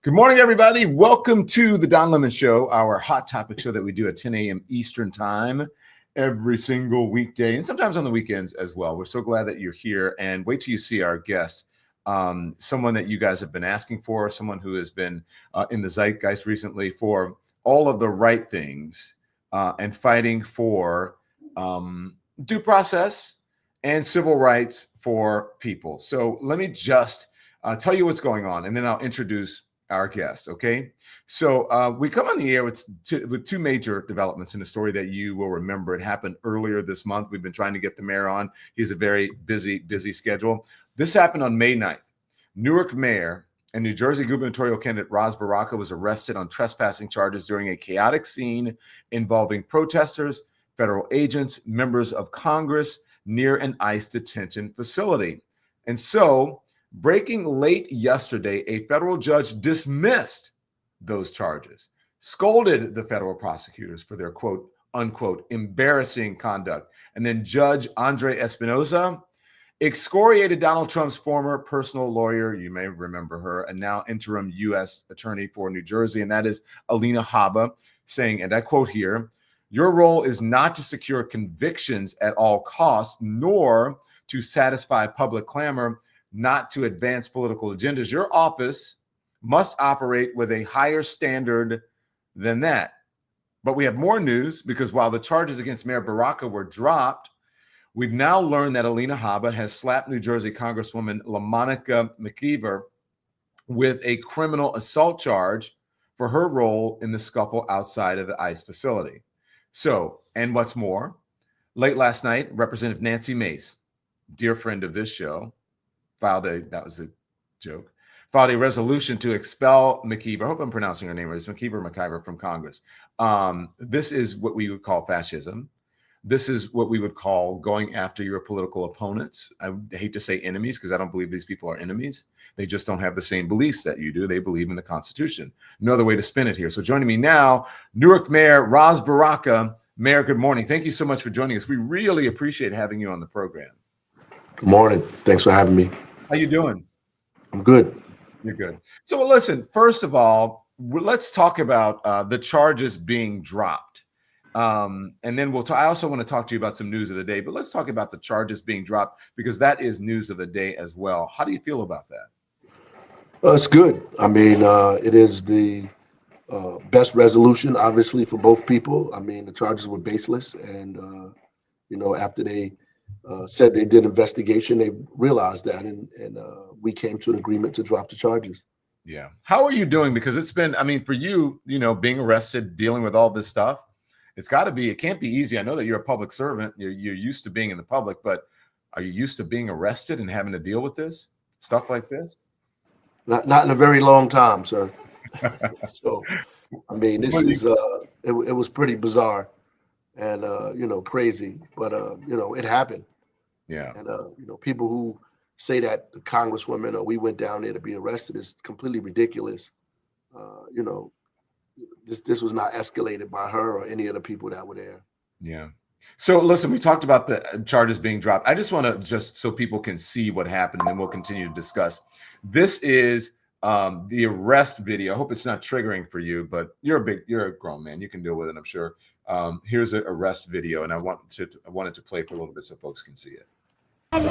Good morning, everybody. Welcome to the Don Lemon Show, our hot topic show that we do at 10 a.m. Eastern Time every single weekday and sometimes on the weekends as well. We're so glad that you're here, and wait till you see our guest, someone that you guys have been asking for, someone who has been in the zeitgeist recently for all of the right things and fighting for due process and civil rights for people. So let me just tell you what's going on, and then I'll introduce our guest. Okay. So we come on the air with two major developments in the story that you will remember. It happened earlier this month. We've been trying to get the mayor on. He's a very busy schedule. This happened on May 9th. Newark Mayor and New Jersey gubernatorial candidate Ras Baraka was arrested on trespassing charges during a chaotic scene involving protesters, federal agents, members of Congress near an ICE detention facility. And so, breaking late yesterday, a federal judge dismissed those charges, scolded the federal prosecutors for their quote unquote embarrassing conduct. And then Judge Andre Espinoza excoriated Donald Trump's former personal lawyer, you may remember her, and now interim U.S. attorney for New Jersey, and that is Alina Habba, saying, and I quote here, "Your role is not to secure convictions at all costs, nor to satisfy public clamor, not to advance political agendas. Your office must operate with a higher standard than that." But we have more news, because while the charges against Mayor Baraka were dropped, we've now learned that Alina Habba has slapped New Jersey Congresswoman LaMonica McKeever with a criminal assault charge for her role in the scuffle outside of the ICE facility. So, and what's more, late last night, Representative Nancy Mace, dear friend of this show, filed a resolution to expel McKeever. I hope I'm pronouncing her name right. It's McKeever from Congress. This is what we would call fascism. This is what we would call going after your political opponents. I hate to say enemies, because I don't believe these people are enemies. They just don't have the same beliefs that you do. They believe in the Constitution. No other way to spin it here. So joining me now, Newark Mayor Ras Baraka. Mayor, good morning. Thank you so much for joining us. We really appreciate having you on the program. Good morning. Thanks for having me. How you doing? I'm good. You're good. So listen, first of all, let's talk about the charges being dropped. And then I also want to talk to you about some news of the day, but let's talk about the charges being dropped, because that is news of the day as well. How do you feel about that? It's good. I mean, it is the best resolution, obviously, for both people. I mean, the charges were baseless. And, after they said they did investigation, they realized that, and we came to an agreement to drop the charges. Yeah. How are you doing? Because it's been, I mean, for you, being arrested, dealing with all this stuff, it can't be easy. I know that you're a public servant. You're used to being in the public, but are you used to being arrested and having to deal with this stuff like this? Not in a very long time, sir. So, I mean, this is, it was pretty bizarre and, crazy, but, it happened. Yeah. And, people who say that the Congresswoman or we went down there to be arrested is completely ridiculous. This was not escalated by her or any of the people that were there. Yeah. So listen, we talked about the charges being dropped. I just want to, just so people can see what happened, and then we'll continue to discuss. This is the arrest video. I hope it's not triggering for you, but you're a grown man. You can deal with it, I'm sure. Here's an arrest video, and I wanted to play for a little bit so folks can see it. Oh my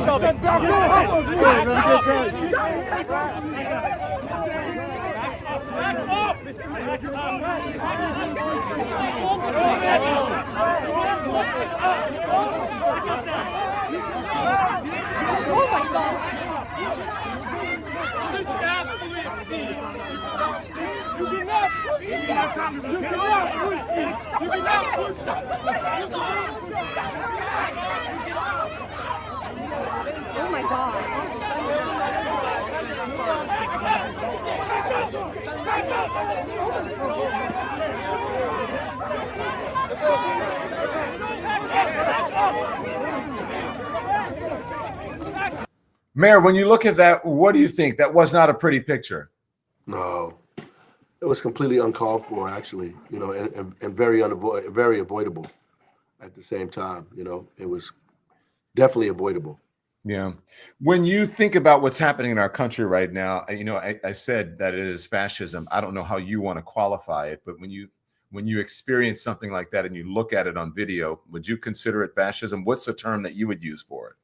God! Oh my God. Mayor, when you look at that, what do you think? That was not a pretty picture. No, it was completely uncalled for, actually, and very avoidable at the same time. It was definitely avoidable. Yeah. When you think about what's happening in our country right now, I said that it is fascism. I don't know how you want to qualify it, but when you experience something like that and you look at it on video, would you consider it fascism? What's the term that you would use for it?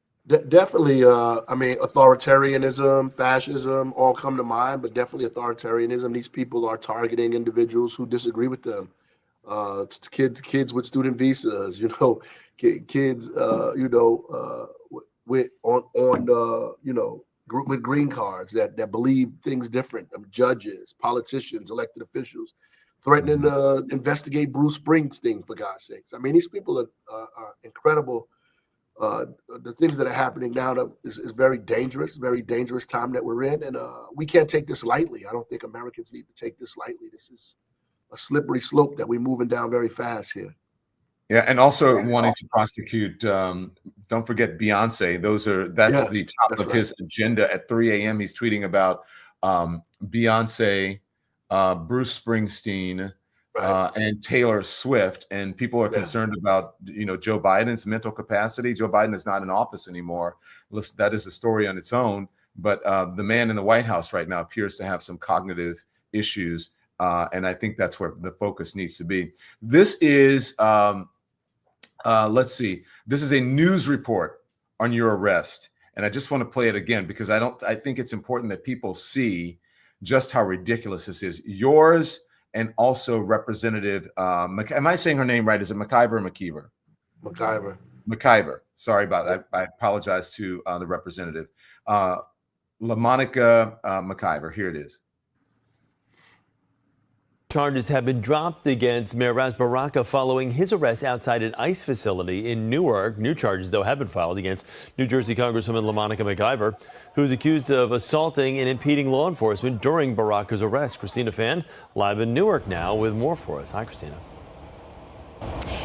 Definitely, I mean, authoritarianism, fascism, all come to mind, but definitely authoritarianism. These people are targeting individuals who disagree with them. It's kids with student visas, kids, with group with green cards that believe things different. Judges, politicians, elected officials, threatening to investigate Bruce Springsteen, for God's sakes. I mean, these people are incredible. The things that are happening now is very dangerous time that we're in, and we can't take this lightly. I don't think Americans need to take this lightly. This is a slippery slope that we're moving down very fast here. Yeah, and also wanting to prosecute. Don't forget Beyonce. That's the top of his agenda. At 3 a.m., he's tweeting about Beyonce, Bruce Springsteen, and Taylor Swift, and people are concerned about Joe Biden's mental capacity. Joe Biden is not in office anymore. Listen, that is a story on its own. But the man in the White House right now appears to have some cognitive issues, and I think that's where the focus needs to be. This is let's see. This is a news report on your arrest, and I just want to play it again because I think it's important that people see just how ridiculous this is. Yours. And also Representative, am I saying her name right? Is it McIver or McKeever? McIver. McIver. Sorry about that. I apologize to the representative. LaMonica McIver. Here it is. Charges have been dropped against Mayor Ras Baraka following his arrest outside an ICE facility in Newark. New charges, though, have been filed against New Jersey Congresswoman LaMonica McIver, who's accused of assaulting and impeding law enforcement during Baraka's arrest. Christina Fan, live in Newark now with more for us. Hi, Christina.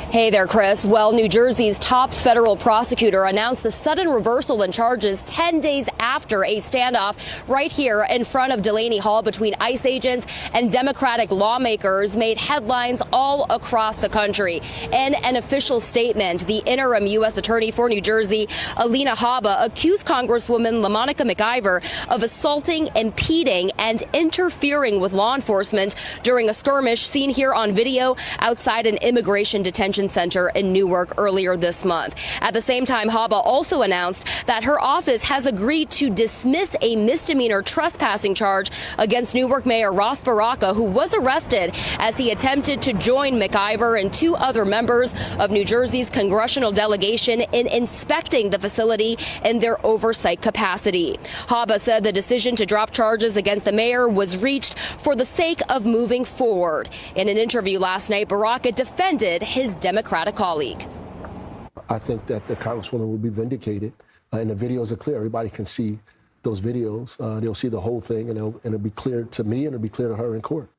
Hey there, Chris. Well, New Jersey's top federal prosecutor announced the sudden reversal in charges 10 days after a standoff right here in front of Delaney Hall between ICE agents and Democratic lawmakers made headlines all across the country. In an official statement, the interim U.S. Attorney for New Jersey, Alina Habba, accused Congresswoman LaMonica McIver of assaulting, impeding, and interfering with law enforcement during a skirmish seen here on video outside an immigration detention center in Newark earlier this month. At the same time, Habba also announced that her office has agreed to dismiss a misdemeanor trespassing charge against Newark Mayor Ras Baraka, who was arrested as he attempted to join McIver and two other members of New Jersey's congressional delegation in inspecting the facility in their oversight capacity. Habba said the decision to drop charges against the mayor was reached for the sake of moving forward. In an interview last night, Baraka defended his Democratic colleague. I think that the Congresswoman will be vindicated, and the videos are clear. Everybody can see those videos. They'll see the whole thing, and it'll be clear to me, and it'll be clear to her in court.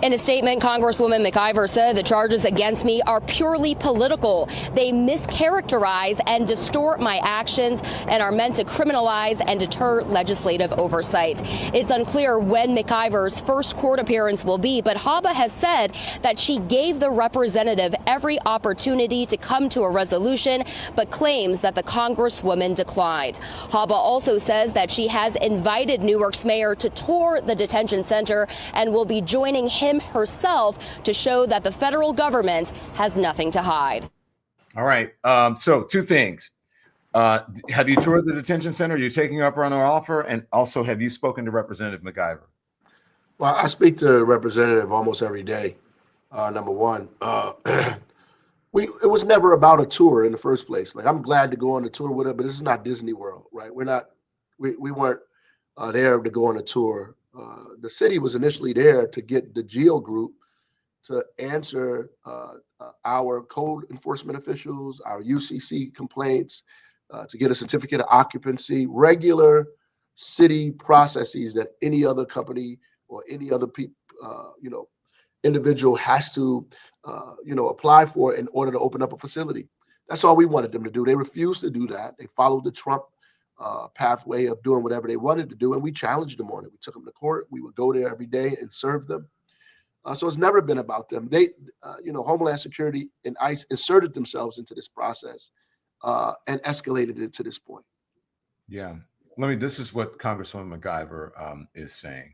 In a statement, Congresswoman McIver said the charges against me are purely political. They mischaracterize and distort my actions and are meant to criminalize and deter legislative oversight. It's unclear when McIver's first court appearance will be, but Habba has said that she gave the representative every opportunity to come to a resolution, but claims that the Congresswoman declined. Habba also says that she has invited Newark's mayor to tour the detention center and will be joining him herself to show that the federal government has nothing to hide. All right. So two things. Have you toured the detention center? Are you taking up on our offer? And also, have you spoken to Representative McIver? Well, I speak to the representative almost every day. Number one, it was never about a tour in the first place. Like, I'm glad to go on a tour with her, but this is not Disney World, right? We weren't there to go on a tour. The city was initially there to get the GEO group to answer our code enforcement officials, our UCC complaints, to get a certificate of occupancy, regular city processes that any other company or any other individual has to, apply for in order to open up a facility. That's all we wanted them to do. They refused to do that. They followed the Trump pathway of doing whatever they wanted to do, and we challenged them on it. We took them to court. We would go there every day and serve them. So it's never been about them. They, Homeland Security and ICE inserted themselves into this process and escalated it to this point. Yeah. This is what Congresswoman MacIver is saying.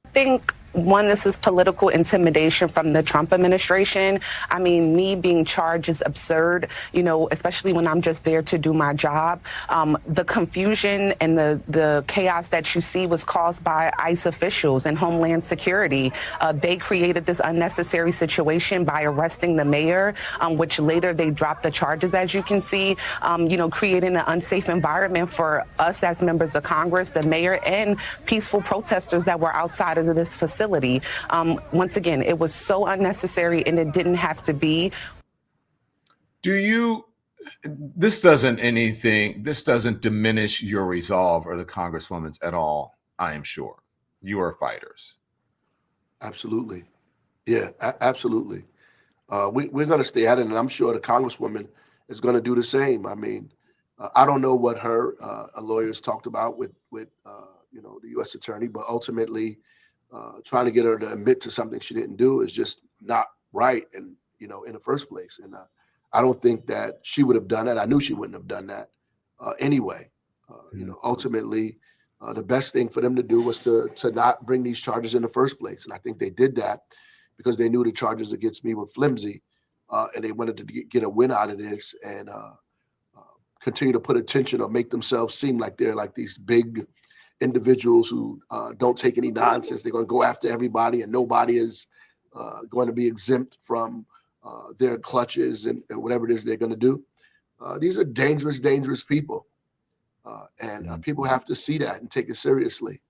I think, one, this is political intimidation from the Trump administration. I mean, me being charged is absurd, especially when I'm just there to do my job. The confusion and the chaos that you see was caused by ICE officials and Homeland Security. They created this unnecessary situation by arresting the mayor, which later they dropped the charges, as you can see, creating an unsafe environment for us as members of Congress, the mayor, and peaceful protesters that were outside of this facility. Once again, it was so unnecessary and it didn't have to be. This doesn't diminish your resolve or the Congresswoman's at all, I am sure. You are fighters. Absolutely. Yeah, absolutely. We're going to stay at it, and I'm sure the Congresswoman is going to do the same. I mean, I don't know what her lawyers talked about with the U.S. attorney, but ultimately, trying to get her to admit to something she didn't do is just not right, and in the first place. And I don't think that she would have done that. I knew she wouldn't have done that anyway. Ultimately, the best thing for them to do was to not bring these charges in the first place, and I think they did that because they knew the charges against me were flimsy, and they wanted to get a win out of this and continue to put attention or make themselves seem like they're like these big individuals who don't take any nonsense. They're going to go after everybody, and nobody is going to be exempt from their clutches and whatever it is they're going to do. These are dangerous, dangerous people, and people have to see that and take it seriously.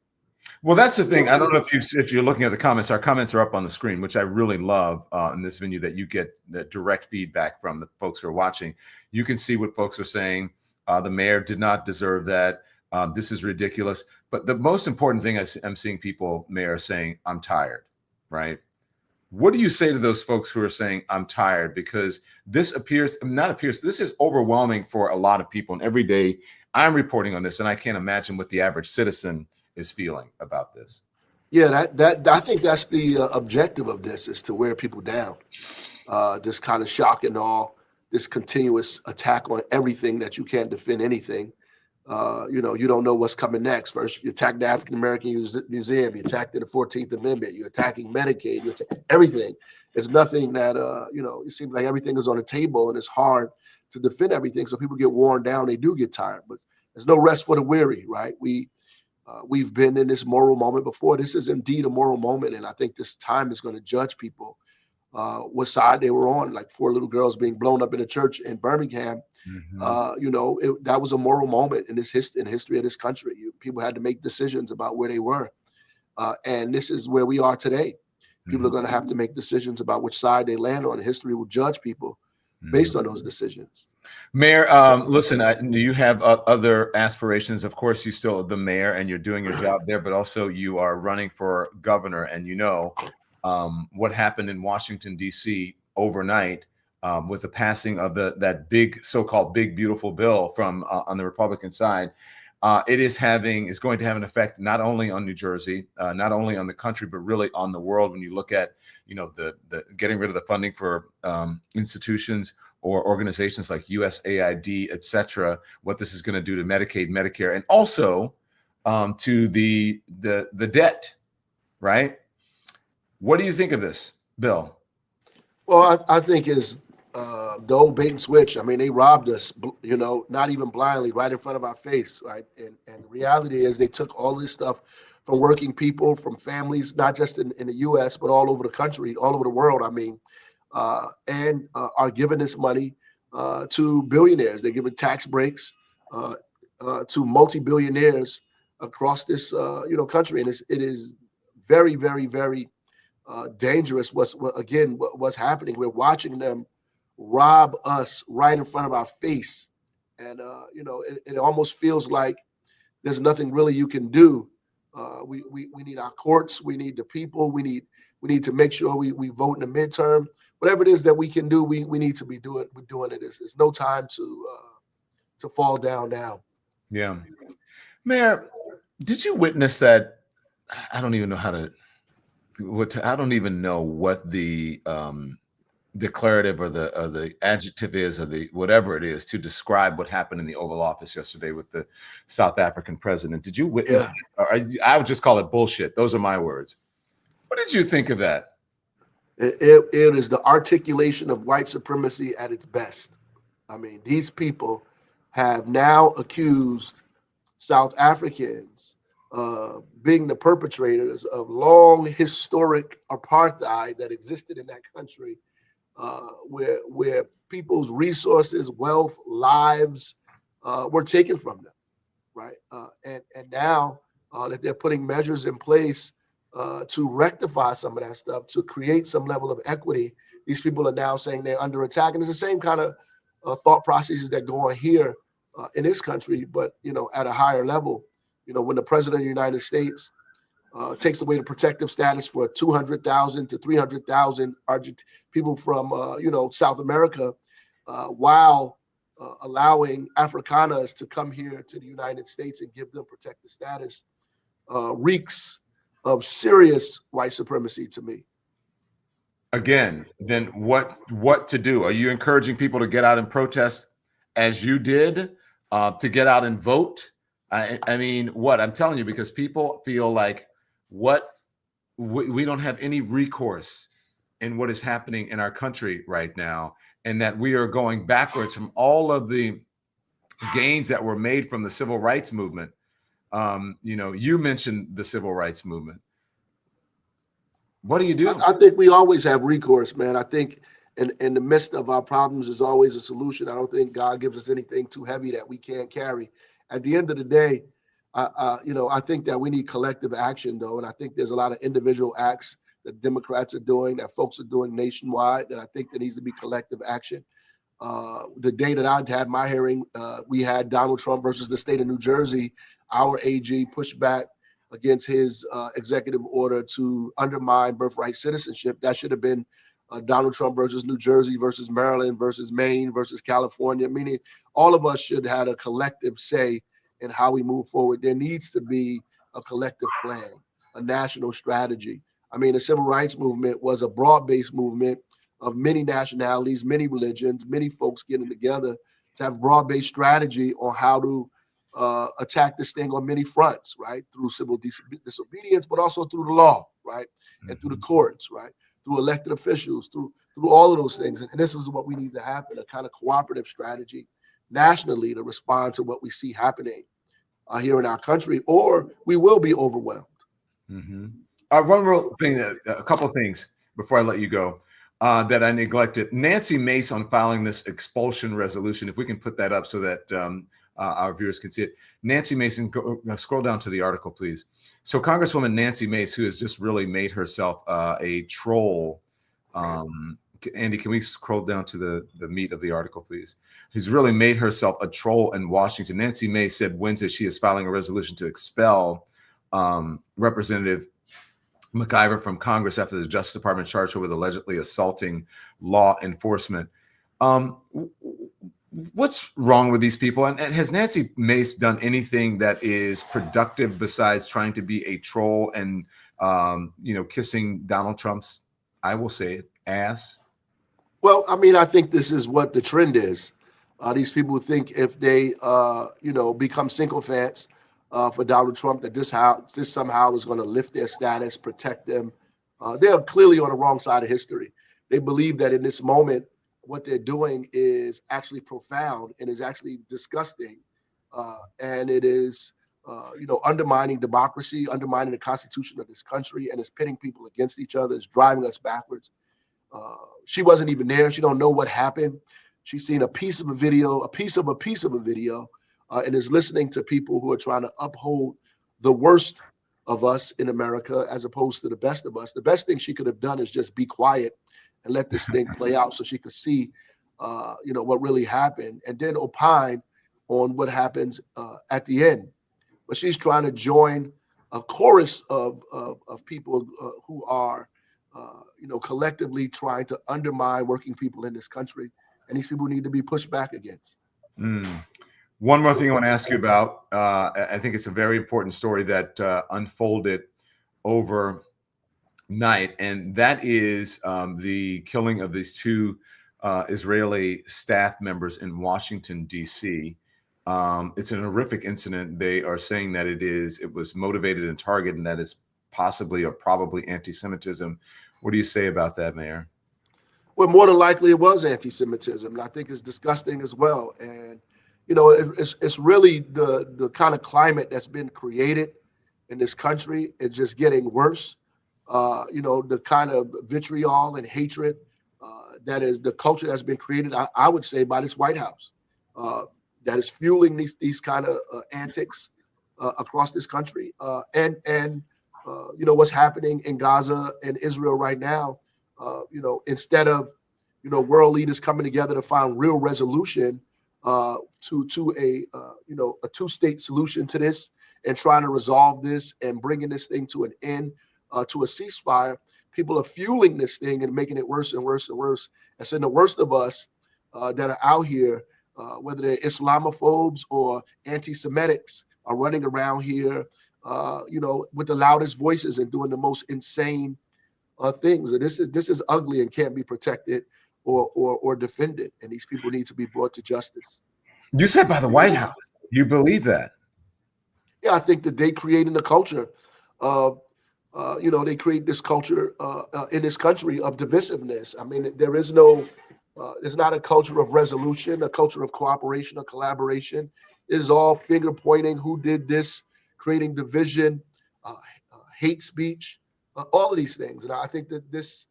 Well, that's the thing. I don't know if you're looking at the comments. Our comments are up on the screen, which I really love in this venue, that you get the direct feedback from the folks who are watching. You can see what folks are saying. The mayor did not deserve that. This is ridiculous. But the most important thing I'm seeing people, Mayor, saying, I'm tired, right? What do you say to those folks who are saying, I'm tired? Because this this is overwhelming for a lot of people. And every day I'm reporting on this, and I can't imagine what the average citizen is feeling about this. Yeah, that I think that's the objective of this, is to wear people down. This kind of shock and awe, this continuous attack on everything that you can't defend anything. You don't know what's coming next. First, you attack the African American Museum, you attack the 14th Amendment, you're attacking Medicaid, you attack everything. There's nothing that, it seems like everything is on the table, and it's hard to defend everything. So people get worn down, they do get tired, but there's no rest for the weary, right? We've been in this moral moment before. This is indeed a moral moment, and I think this time is going to judge people what side they were on. Like 4 little girls being blown up in a church in Birmingham. Mm-hmm. That was a moral moment in the history of this country. People had to make decisions about where they were, and this is where we are today. People are going to have to make decisions about which side they land on. History will judge people based on those decisions. Mayor, listen, you have other aspirations. Of course, you're still the mayor and you're doing your job there, but also you are running for governor. And what happened in Washington, D.C. overnight with the passing of that big so-called big, beautiful bill from on the Republican side. It is going to have an effect not only on New Jersey, not only on the country, but really on the world. When you look at, the getting rid of the funding for institutions or organizations like USAID, et cetera, what this is going to do to Medicaid, Medicare, and also to the debt, right? What do you think of this bill? Well, I think is the old bait and switch. I mean, they robbed us, not even blindly, right in front of our face, right? And the reality is they took all this stuff from working people, from families, not just in the U.S., but all over the country, all over the world. I mean, and are giving this money to billionaires. They're giving tax breaks to multi-billionaires across this, country. And it is very, very, very dangerous what's happening. We're watching them rob us right in front of our face. And, it almost feels like there's nothing really you can do. We need our courts. We need the people. We need to make sure we vote in the midterm. Whatever it is that we can do, we need to be doing. We're doing it. It's no time to fall down now. Yeah. Mayor, did you witness that? I don't even know I don't even know what the declarative or the adjective is, or the whatever it is, to describe what happened in the Oval Office yesterday with the South African president. Did you witness? Yeah. I would just call it bullshit. Those are my words. What did you think of that? It is the articulation of white supremacy at its best. I mean, these people have now accused South Africans of being the perpetrators of long historic apartheid that existed in that country, where people's resources, wealth, lives were taken from them, right? And now that they're putting measures in place to rectify some of that stuff, to create some level of equity, these people are now saying they're under attack. And it's the same kind of thought processes that go on here in this country, but at a higher level. When the president of the United States takes away the protective status for 200,000 to 300,000 people from South America, while allowing Afrikaners to come here to the United States and give them protective status, reeks of serious white supremacy to me. Again, then what to do? Are you encouraging people to get out and protest as you did, to get out and vote? I mean, what I'm telling you, because people feel like we don't have any recourse in what is happening in our country right now, and that we are going backwards from all of the gains that were made from the civil rights movement. You mentioned the civil rights movement. What do you do? I think we always have recourse, man. I think in the midst of our problems is always a solution. I don't think God gives us anything too heavy that we can't carry. At the end of the day, I think that we need collective action, though. And I think there's a lot of individual acts that Democrats are doing, that folks are doing nationwide, that I think there needs to be collective action. The day that I had my hearing, we had Donald Trump versus the state of New Jersey. Our AG pushed back against his executive order to undermine birthright citizenship. That should have been Donald Trump versus New Jersey versus Maryland versus Maine versus California, meaning all of us should have a collective say in how we move forward. There needs to be a collective plan, a national strategy. I mean, the civil rights movement was a broad-based movement of many nationalities, many religions, many folks getting together to have broad-based strategy on how to attack this thing on many fronts, right? Through civil disobedience, but also through the law, right? And through the courts, right? Through elected officials, through all of those things. And this is what we need to happen, a kind of cooperative strategy nationally to respond to what we see happening here in our country, or we will be overwhelmed. Mm-hmm. One real thing, a couple of things before I let you go that I neglected. Nancy Mace on filing this expulsion resolution, if we can put that up so that our viewers can see it. Nancy Mace, scroll down to the article, please. So Congresswoman Nancy Mace, who has just really made herself a troll. Andy, can we scroll down to the meat of the article, please? Who's really made herself a troll in Washington. Nancy Mace said Wednesday she is filing a resolution to expel Representative MacIver from Congress after the Justice Department charged her with allegedly assaulting law enforcement. What's wrong with these people? And has Nancy Mace done anything that is productive besides trying to be a troll and, kissing Donald Trump's, I will say it, ass? Well, I mean, I think this is what the trend is. These people think if they, become sycophants for Donald Trump, that this somehow is going to lift their status, protect them. They're clearly on the wrong side of history. They believe that in this moment, what they're doing is actually profound and is actually disgusting. And it is, undermining democracy, undermining the Constitution of this country, and it's pitting people against each other. It's driving us backwards. She wasn't even there. She don't know what happened. She's seen a piece of a video, and is listening to people who are trying to uphold the worst of us in America as opposed to the best of us. The best thing she could have done is just be quiet and let this thing play out so she could see, what really happened, and then opine on what happens at the end. But she's trying to join a chorus of people who are, collectively trying to undermine working people in this country, and these people need to be pushed back against. One more thing I want to ask you about. I think it's a very important story that unfolded over night, and that is the killing of these two Israeli staff members in Washington, D.C. It's an horrific incident. They are saying that it was motivated and targeted, and that is possibly or probably anti-Semitism. What do you say about that, Mayor? Well, more than likely it was anti-Semitism, and I think it's disgusting as well. And you know, it's really the kind of climate that's been created in this country. It's just getting worse. You know, the kind of vitriol and hatred that is the culture that's been created, I would say, by this White House, that is fueling these kind of antics across this country. And you know, what's happening in Gaza and Israel right now, you know, instead of, you know, world leaders coming together to find real resolution to a you know, a two-state solution to this, and trying to resolve this and bringing this thing to an end, to a ceasefire, people are fueling this thing and making it worse and worse and worse. And so the worst of us that are out here, whether they're Islamophobes or anti-Semitics, are running around here, you know, with the loudest voices and doing the most insane things. And this is ugly and can't be protected or defended. And these people need to be brought to justice. You said by the White House. You believe that? Yeah, I think that they created a culture of, you know, they create this culture in this country of divisiveness. I mean, there is no, there's not a culture of resolution, a culture of cooperation or collaboration. It is all finger pointing, who did this, creating division, hate speech, all of these things. And I think that this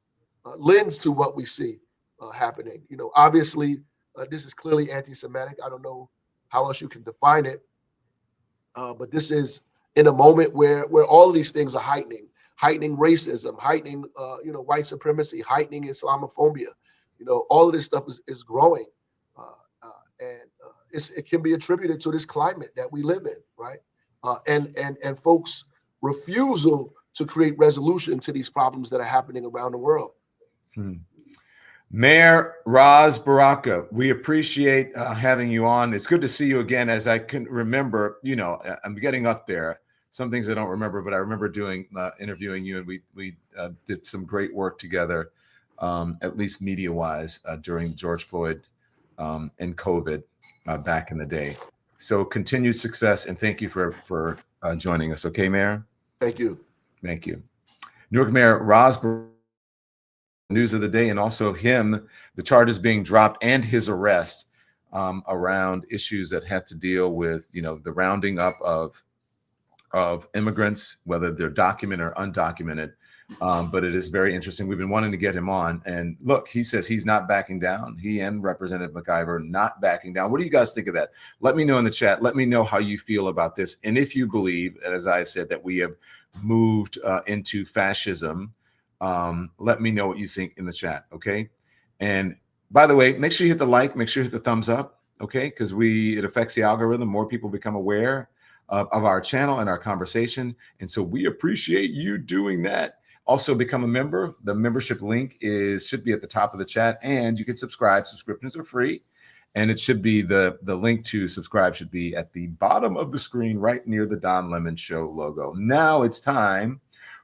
lends to what we see happening. You know, obviously, this is clearly anti-Semitic. I don't know how else you can define it. But this is in a moment where all of these things are heightening racism, heightening, you know, white supremacy, heightening Islamophobia. You know, all of this stuff is growing. And it can be attributed to this climate that we live in, right? And folks' refusal to create resolution to these problems that are happening around the world. Mayor Ras Baraka, we appreciate having you on. It's good to see you again. As I can remember, you know, I'm getting up there. Some things I don't remember, but I remember doing interviewing you, and we did some great work together, at least media-wise, during George Floyd and COVID back in the day. So continued success, and thank you for joining us. Okay, Mayor? Thank you. Thank you. Newark Mayor Ras Baraka, news of the day, and also the charges being dropped and his arrest around issues that have to deal with, you know, the rounding up of immigrants, whether they're documented or undocumented. But it is very interesting. We've been wanting to get him on, and look, he says he's not backing down. He and Representative McIver not backing down. What do you guys think of that? Let me know in the chat. Let me know how you feel about this, and if you believe, as I've said, that we have moved into fascism. Let me know what you think in the chat, okay? And by the way, make sure you hit the like, make sure you hit the thumbs up, okay? Because it affects the algorithm. More people become aware of our channel and our conversation, and so we appreciate you doing that. Also, become a member. The membership link should be at the top of the chat, and you can subscribe. Subscriptions are free, and it should be the link to subscribe should be at the bottom of the screen, right near the Don Lemon Show logo. Now it's time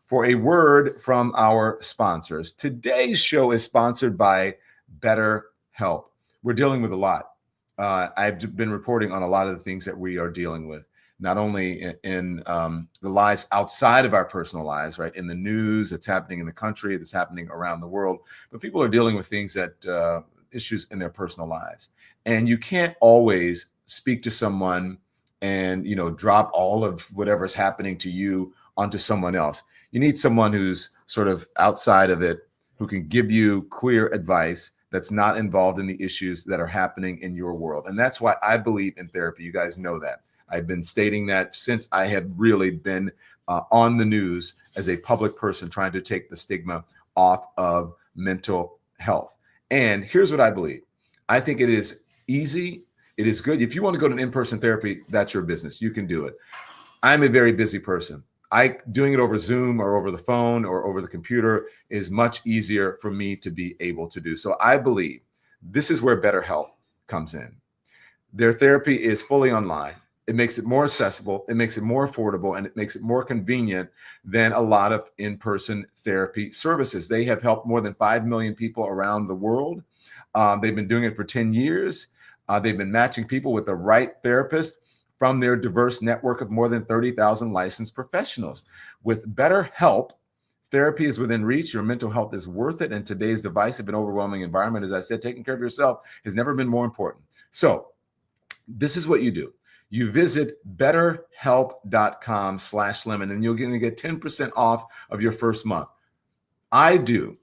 for a word from our sponsors. Today's show is sponsored by BetterHelp. We're dealing with a lot. I've been reporting on a lot of the things that we are dealing with, not only in the lives outside of our personal lives, right? In the news, that's happening in the country, that's happening around the world, but people are dealing with things that issues in their personal lives. And you can't always speak to someone and, you know, drop all of whatever's happening to you onto someone else. You need someone who's sort of outside of it, who can give you clear advice that's not involved in the issues that are happening in your world. And that's why I believe in therapy. You guys know that. I've been stating that since I have really been on the news as a public person trying to take the stigma off of mental health. And here's what I believe. I think it is easy. It is good. If you want to go to an in-person therapy, that's your business. You can do it. I'm a very busy person. Doing it over Zoom or over the phone or over the computer is much easier for me to be able to do. So I believe this is where BetterHelp comes in. Their therapy is fully online. It makes it more accessible, it makes it more affordable, and it makes it more convenient than a lot of in-person therapy services. They have helped more than 5 million people around the world. They've been doing it for 10 years. They've been matching people with the right therapist from their diverse network of more than 30,000 licensed professionals. With BetterHelp, therapy is within reach. Your mental health is worth it. In today's divisive and overwhelming environment, as I said, taking care of yourself has never been more important. So this is what you do. You visit betterhelp.com/lemon, and you're going to get 10% off of your first month. I do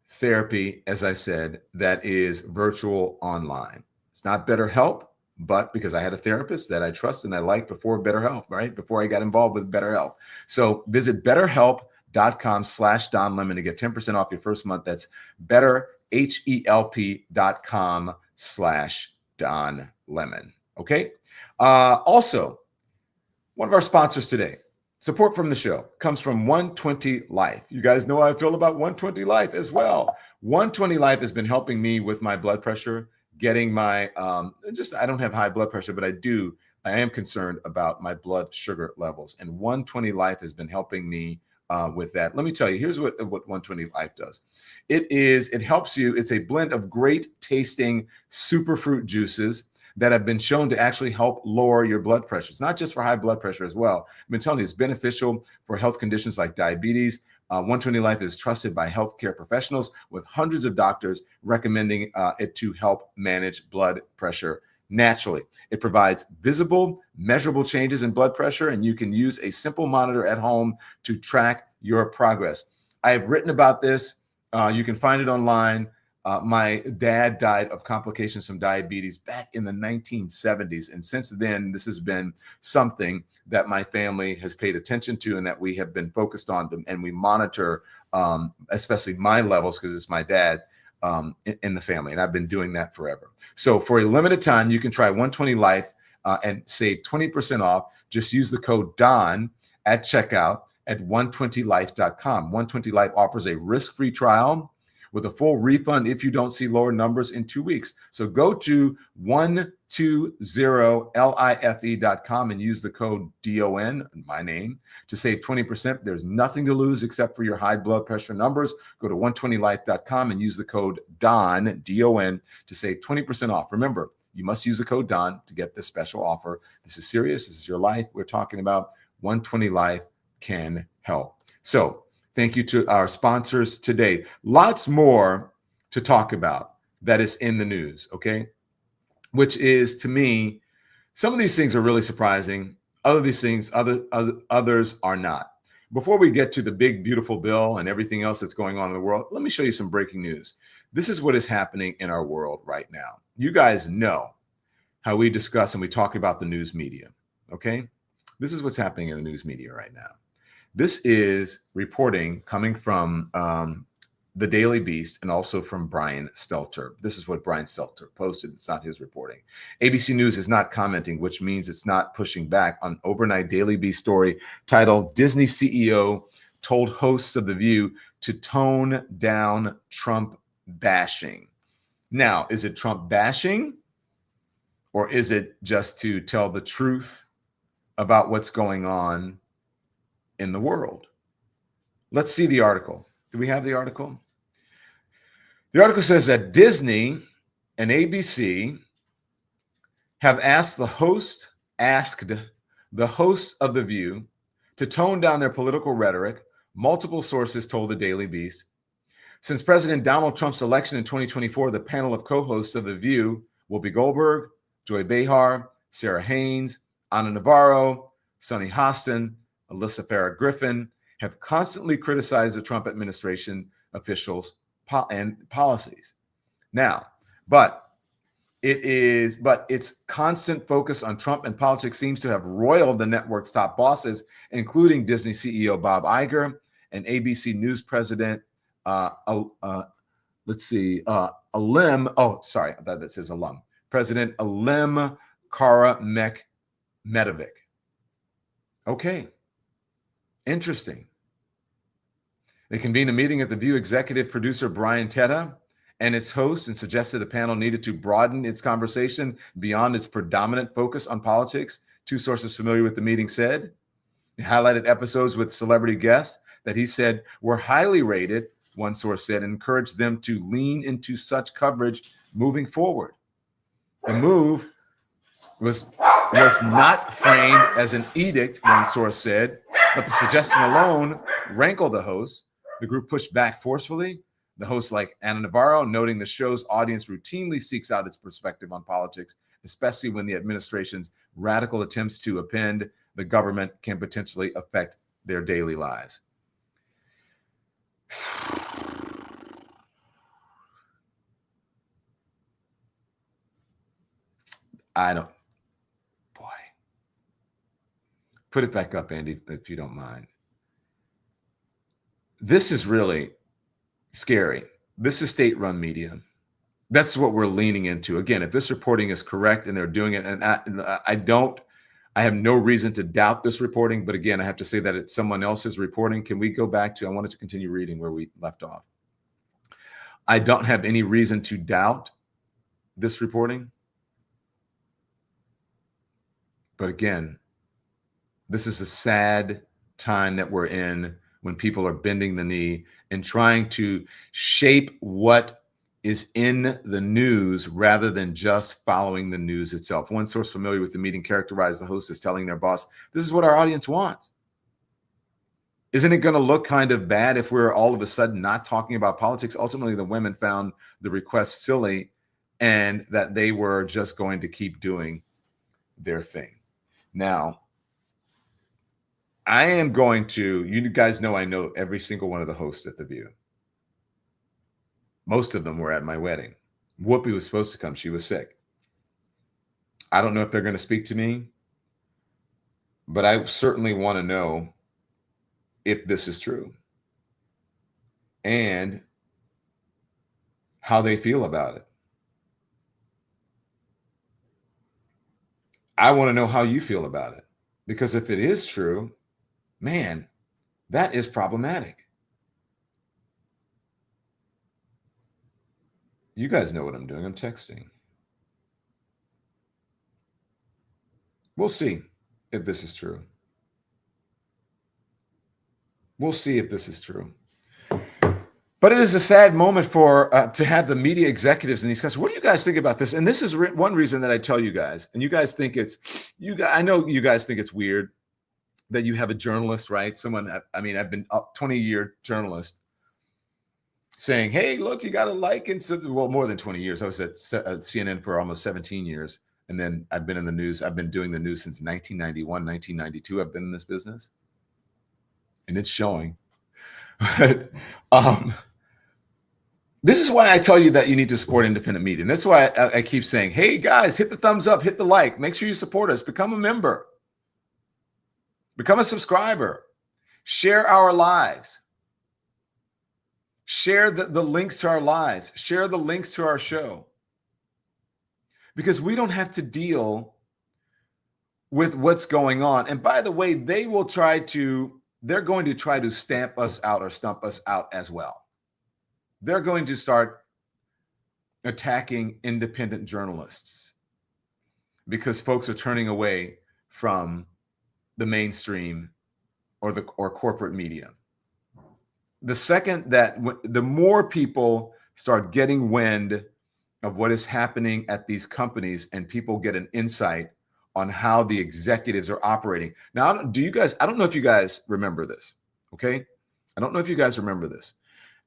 therapy, as I said, that is virtual online. It's not BetterHelp, but because I had a therapist that I trust and I liked before BetterHelp, right? Before I got involved with BetterHelp. So visit betterhelp.com/DonLemon to get 10% off your first month. That's betterhelp.com/DonLemon. Okay. Also, one of our sponsors today, support from the show comes from 120 Life. You guys know how I feel about 120 Life as well. 120 Life has been helping me with my blood pressure, getting my, I don't have high blood pressure, but I am concerned about my blood sugar levels. And 120 Life has been helping me with that. Let me tell you, here's what 120 Life does. It helps you. It's a blend of great tasting superfruit juices that have been shown to actually help lower your blood pressure. It's not just for high blood pressure as well. I've been telling you, it's beneficial for health conditions like diabetes. 120 Life is trusted by healthcare professionals with hundreds of doctors recommending it to help manage blood pressure naturally. It provides visible, measurable changes in blood pressure, and you can use a simple monitor at home to track your progress. I have written about this. You can find it online. My dad died of complications from diabetes back in the 1970s. And since then, this has been something that my family has paid attention to and that we have been focused on. And we monitor, especially my levels, because it's my dad in the family. And I've been doing that forever. So for a limited time, you can try 120 Life and save 20% off. Just use the code DON at checkout at 120life.com. 120 Life offers a risk-free trial with a full refund if you don't see lower numbers in 2 weeks. So go to 120life.com and use the code DON, my name, to save 20%. There's nothing to lose except for your high blood pressure numbers. Go to 120life.com and use the code DON, D-O-N, to save 20% off. Remember, you must use the code DON to get this special offer. This is serious. This is your life. We're talking about 120 Life can help. So thank you to our sponsors today. Lots more to talk about that is in the news, okay? Which is, to me, some of these things are really surprising. Others are not. Before we get to the big, beautiful bill and everything else that's going on in the world, let me show you some breaking news. This is what is happening in our world right now. You guys know how we discuss and we talk about the news media, okay? This is what's happening in the news media right now. This is reporting coming from the Daily Beast and also from Brian Stelter. This is what Brian Stelter posted. It's not his reporting. ABC News is not commenting, which means it's not pushing back on overnight Daily Beast story titled Disney CEO told hosts of The View to tone down Trump bashing. Now, is it Trump bashing or is it just to tell the truth about what's going on in the world? Let's see the article. Do we have the article? The article says that Disney and ABC have asked the host of The View to tone down their political rhetoric, multiple sources told the Daily Beast. Since President Donald Trump's election in 2024, the panel of co-hosts of The View, Whoopi Goldberg, Joy Behar, Sarah Haynes, Ana Navarro, Sunny Hostin, Alyssa Farah Griffin, have constantly criticized the Trump administration officials and policies. Now, but its constant focus on Trump and politics seems to have roiled the network's top bosses, including Disney CEO Bob Iger and ABC News president President Alim Karamedovic. Okay. Interesting. They convened a meeting at The View executive producer Brian Teta and its host and suggested the panel needed to broaden its conversation beyond its predominant focus on politics. Two sources familiar with the meeting said he highlighted episodes with celebrity guests that he said were highly rated, one source said, and encouraged them to lean into such coverage moving forward. The move was not framed as an edict, one source said, but the suggestion alone rankled the host. The group pushed back forcefully. The host, like Ana Navarro, noting the show's audience routinely seeks out its perspective on politics, especially when the administration's radical attempts to upend the government can potentially affect their daily lives. Put it back up, Andy, if you don't mind. This is really scary. This is state-run media. That's what we're leaning into. Again, if this reporting is correct and they're doing it, and I have no reason to doubt this reporting, but again, I have to say that it's someone else's reporting. Can we go back to, I wanted to continue reading where we left off. I don't have any reason to doubt this reporting. But again, this is a sad time that we're in when people are bending the knee and trying to shape what is in the news rather than just following the news itself. One source familiar with the meeting characterized the host as telling their boss, this is what our audience wants. Isn't it going to look kind of bad if we're all of a sudden not talking about politics? Ultimately, the women found the request silly and that they were just going to keep doing their thing. Now, I am going to, you guys know I know every single one of the hosts at The View. Most of them were at my wedding. Whoopi was supposed to come. She was sick. I don't know if they're going to speak to me, but I certainly want to know if this is true and how they feel about it. I want to know how you feel about it, because if it is true, man, that is problematic. You guys know what I'm doing. I'm texting. We'll see if this is true. We'll see if this is true. But it is a sad moment for to have the media executives in these countries. What do you guys think about this? And this is one reason that I tell you guys, and you guys think it's, I know you guys think it's weird that you have a journalist, right? Someone, I mean, I've been a 20-year journalist saying, hey, look, you got to like, and well, more than 20 years. I was at CNN for almost 17 years. And then I've been in the news. I've been doing the news since 1991, 1992. I've been in this business. And it's showing. But, this is why I tell you that you need to support independent media. And that's why I keep saying, hey, guys, hit the thumbs up, hit the like. Make sure you support us. Become a member. Become a subscriber. Share our lives. Share the links to our lives. Share the links to our show. Because we don't have to deal with what's going on. And by the way, they're going to try to stamp us out or stump us out as well. They're going to start attacking independent journalists because folks are turning away from the mainstream or corporate media. The second that the more people start getting wind of what is happening at these companies and people get an insight on how the executives are operating. Now, I don't know if you guys remember this, okay? I don't know if you guys remember this.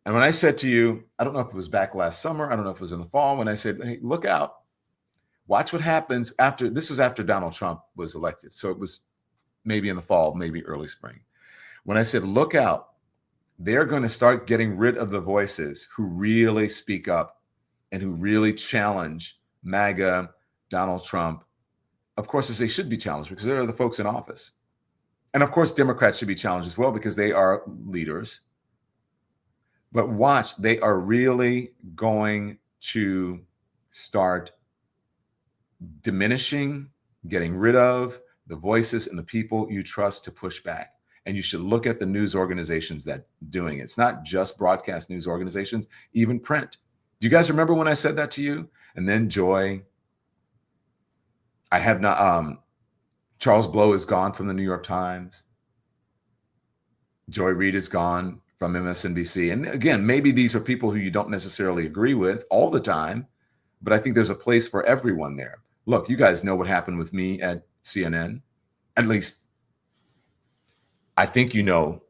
And when I said to you, I don't know if it was back last summer, I don't know if it was in the fall, when I said, hey, look out, watch what happens this was after Donald Trump was elected. So it was maybe in the fall, maybe early spring. When I said, look out, they're going to start getting rid of the voices who really speak up and who really challenge MAGA, Donald Trump. Of course, as they should be challenged because they're the folks in office. And of course, Democrats should be challenged as well because they are leaders. But watch, they are really going to start diminishing, getting rid of the voices and the people you trust to push back. And you should look at the news organizations that doing it. It's not just broadcast news organizations, even print. Do you guys remember when I said that to you? And then Joy, I have not, Charles Blow is gone from the New York Times. Joy Reid is gone from MSNBC. And again, maybe these are people who you don't necessarily agree with all the time, but I think there's a place for everyone there. Look, you guys know what happened with me at CNN. At least I think you know.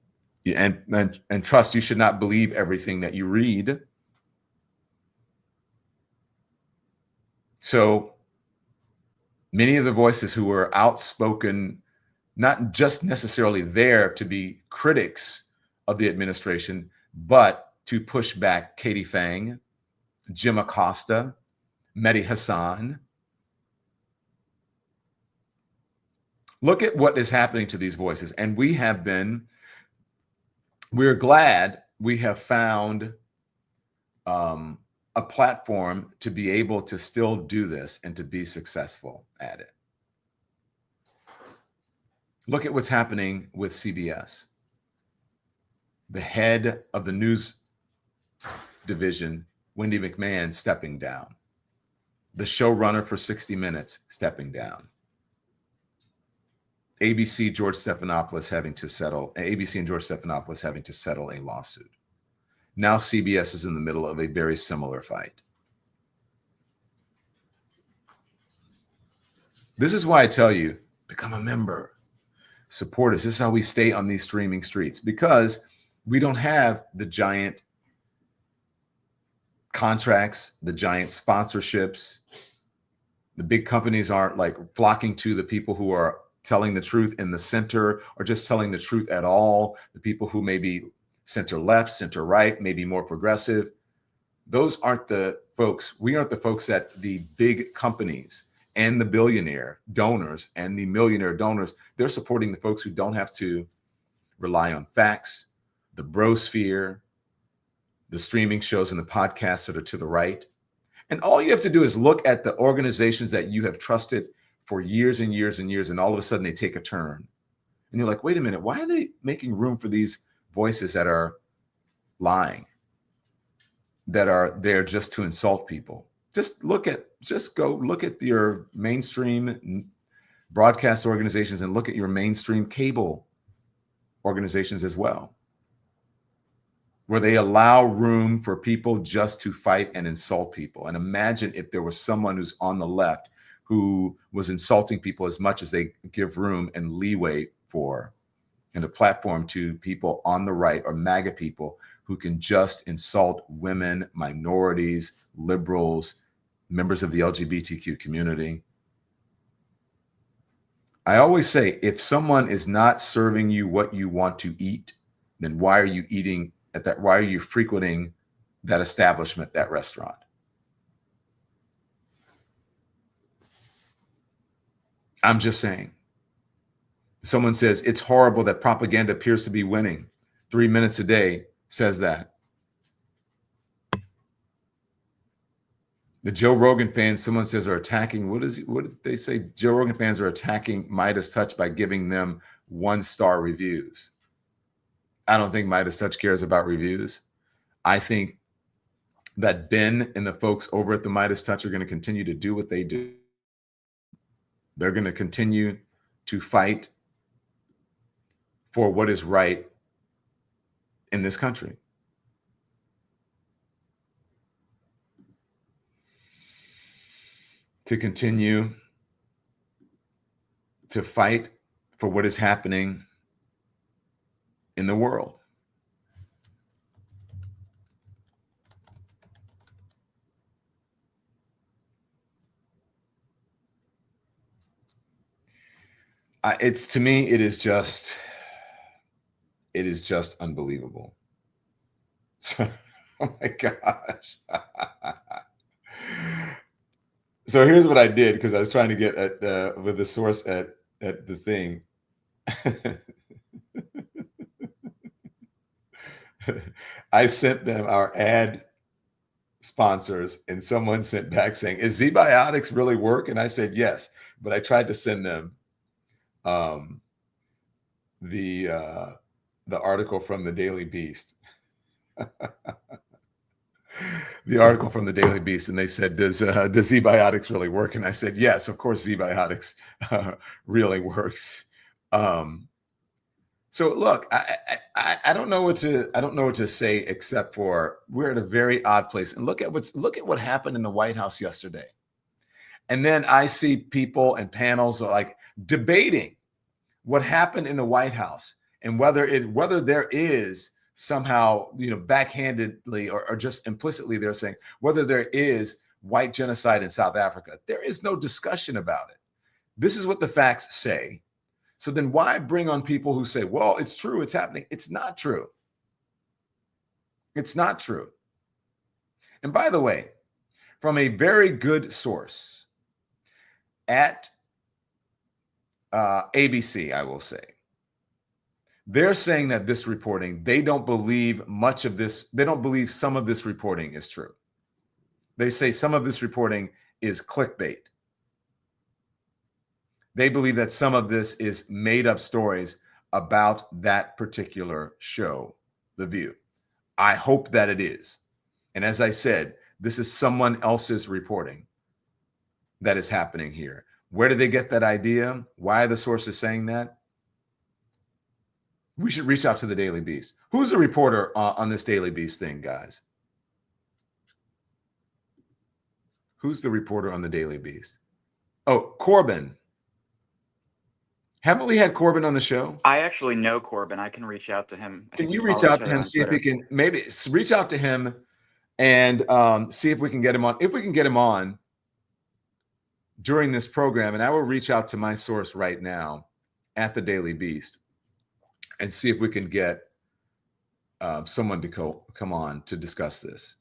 And trust, you should not believe everything that you read. So many of the voices who were outspoken, not just necessarily there to be critics of the administration, but to push back Katie Fang, Jim Acosta, Mehdi Hassan. Look at what is happening to these voices. And we're glad we have found a platform to be able to still do this and to be successful at it. Look at what's happening with CBS. The head of the news division, Wendy McMahon, stepping down. The showrunner for 60 Minutes stepping down. ABC and George Stephanopoulos having to settle a lawsuit. Now CBS is in the middle of a very similar fight. This is why I tell you, become a member. Support us. This is how we stay on these streaming streets, because we don't have the giant contracts, the giant sponsorships. The big companies aren't like flocking to the people who are telling the truth in the center or just telling the truth at all. The people who may be center left, center right, maybe more progressive. Those aren't the folks. We aren't the folks that the big companies and the billionaire donors and the millionaire donors, they're supporting the folks who don't have to rely on facts, the brosphere, the streaming shows and the podcasts that are to the right. And all you have to do is look at the organizations that you have trusted for years and years and years, and all of a sudden they take a turn. And you're like, wait a minute, why are they making room for these voices that are lying, that are there just to insult people? Just go look at your mainstream broadcast organizations and look at your mainstream cable organizations as well, where they allow room for people just to fight and insult people. And imagine if there was someone who's on the left who was insulting people as much as they give room and leeway for, and a platform to people on the right or MAGA people who can just insult women, minorities, liberals, members of the LGBTQ community. I always say, if someone is not serving you what you want to eat, then why are you eating at that? Why are you frequenting that establishment, that restaurant? I'm just saying. Someone says it's horrible that propaganda appears to be winning. 3 minutes a day says that. The Joe Rogan fans, someone says, are attacking. What did they say? Joe Rogan fans are attacking Midas Touch by giving them 1-star reviews. I don't think Midas Touch cares about reviews. I think that Ben and the folks over at the Midas Touch are going to continue to do what they do. They're going to continue to fight for what is right in this country. To continue to fight for what is happening in the world. To me, it is just unbelievable. So, oh my gosh. So here's what I did, because I was trying to get at with the source at the thing. I sent them our ad sponsors, and someone sent back saying, "Is Z-Biotics really work?" And I said, "Yes," but I tried to send them the article from the Daily Beast. the article from the Daily Beast, and they said, does Z-Biotics really work? And I said, yes, of course, Z-Biotics really works. So look, I don't know what to say except for we're at a very odd place. And look at what happened in the White House yesterday. And then I see people and panels like debating what happened in the White House and whether there is somehow, backhandedly or just implicitly they're saying whether there is white genocide in South Africa. There is no discussion about it. This is what the facts say. So then why bring on people who say, well, it's true, it's happening? It's not true. It's not true. And by the way, from a very good source at ABC, I will say, they're saying that this reporting, they don't believe much of this. They don't believe some of this reporting is true. They say some of this reporting is clickbait. They believe that some of this is made up stories about that particular show, The View. I hope that it is. And as I said, this is someone else's reporting that is happening here. Where did they get that idea? Why are the sources saying that? We should reach out to the Daily Beast. Who's the reporter on this Daily Beast thing, guys? Who's the reporter on the Daily Beast? Oh, Corbin. Haven't we had Corbin on the show? I actually know Corbin. I can reach out to him. Can you reach out to him, see if he can maybe reach out to him and see if we can get him on. If we can get him on during this program, and I will reach out to my source right now at the Daily Beast and see if we can get someone to come on to discuss this.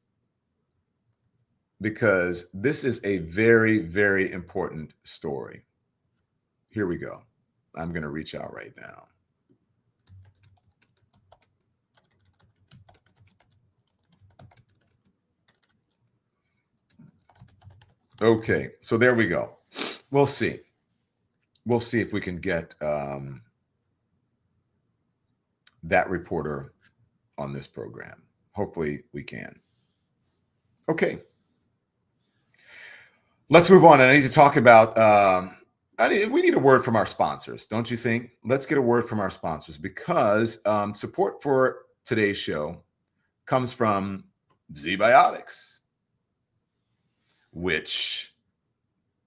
Because this is a very, very important story. Here we go. I'm going to reach out right now. Okay, so there we go. We'll see. We'll see if we can get that reporter on this program. Hopefully we can. Okay. Let's move on. I need to talk about we need a word from our sponsors, don't you think? Let's get a word from our sponsors because support for today's show comes from Z-Biotics, which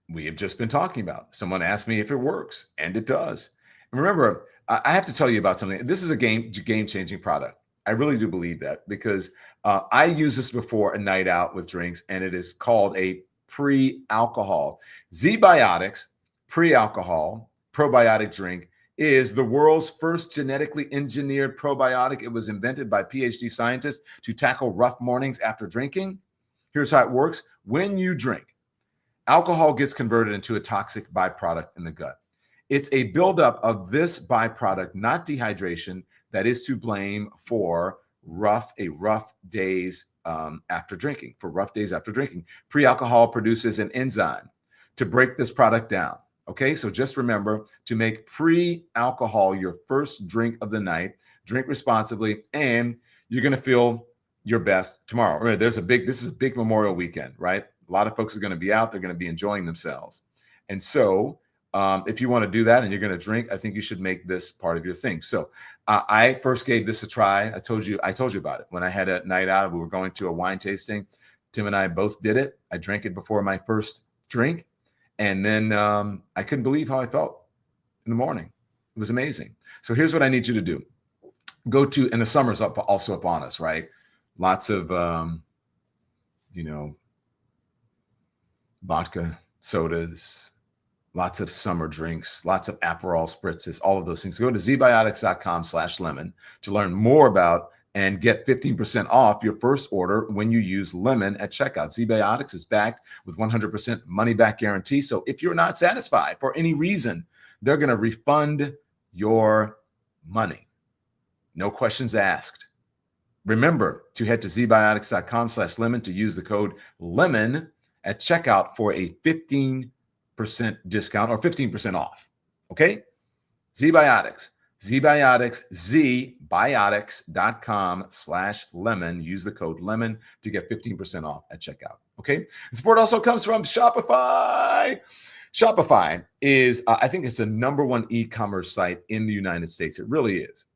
we have just been talking about. Someone asked me if it works, and it does. And remember, I have to tell you about something. This is a game-changing product. I really do believe that because I used this before a night out with drinks, and it is called a pre-alcohol. Z-Biotics pre-alcohol probiotic drink is the world's first genetically engineered probiotic. It was invented by PhD scientists to tackle rough mornings after drinking. Here's how it works. When you drink, alcohol gets converted into a toxic byproduct in the gut. It's a buildup of this byproduct, not dehydration, that is to blame for rough days after drinking. For rough days after drinking, pre-alcohol produces an enzyme to break this product down. Okay, so just remember to make pre-alcohol your first drink of the night. Drink responsibly, and you're going to feel your best tomorrow. Remember, this is a big Memorial weekend, right? A lot of folks are going to be out. They're going to be enjoying themselves. And so if you want to do that and you're going to drink, I think you should make this part of your thing. So I first gave this a try. I told you about it when I had a night out. We were going to a wine tasting. Tim and I both did it. I drank it before my first drink. And then I couldn't believe how I felt in the morning. It was amazing. So here's what I need you to do. Go to, and the summer's also upon us, right? Lots of, vodka, sodas, lots of summer drinks, lots of Aperol spritzes, all of those things. Go to zbiotics.com/lemon to learn more about and get 15% off your first order when you use lemon at checkout. Z-Biotics is backed with 100% money-back guarantee. So if you're not satisfied for any reason, they're going to refund your money. No questions asked. Remember to head to zbiotics.com/lemon to use the code LEMON at checkout for a 15% discount or 15% off. Okay? Z-Biotics, Zbiotics, zbiotics.com/lemon. Use the code lemon to get 15% off at checkout. Okay. The support also comes from Shopify. Shopify is, I think it's the #1 e-commerce site in the United States. It really is.